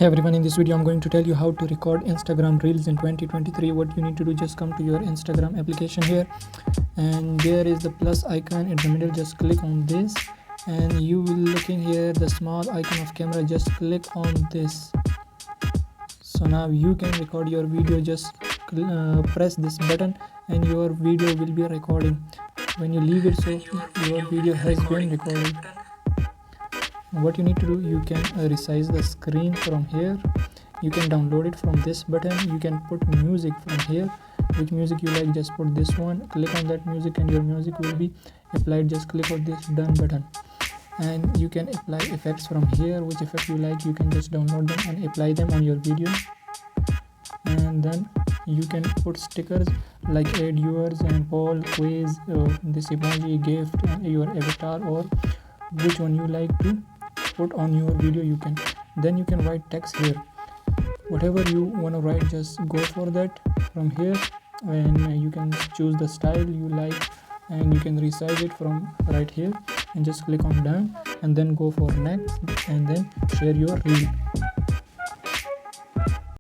Hey everyone, in this video I'm going to tell you how to record Instagram Reels in 2023. What you need to do, just come to your Instagram application here, and there is the plus icon in the middle. Just click on this and you will look in here the small icon of camera. Just click on this. So now you can record your video. Just press this button and your video will be recording. When you leave it, so your video has been recorded. What you need to do, you can resize the screen from here. You can download it from this button. You can put music from here. Which music you like, just put this one. Click on that music and your music will be applied. Just click on this done button, and you can apply effects from here. Which effect you like, you can just download them and apply them on your video. And then you can put stickers like add yours and poll, quiz, this emoji, gift, your avatar, or which one you like to put on your video. You can write text here. Whatever you want to write, just go for that from here, and you can choose the style you like, and you can resize it from right here, and just click on done, and then go for next, and then share your reel.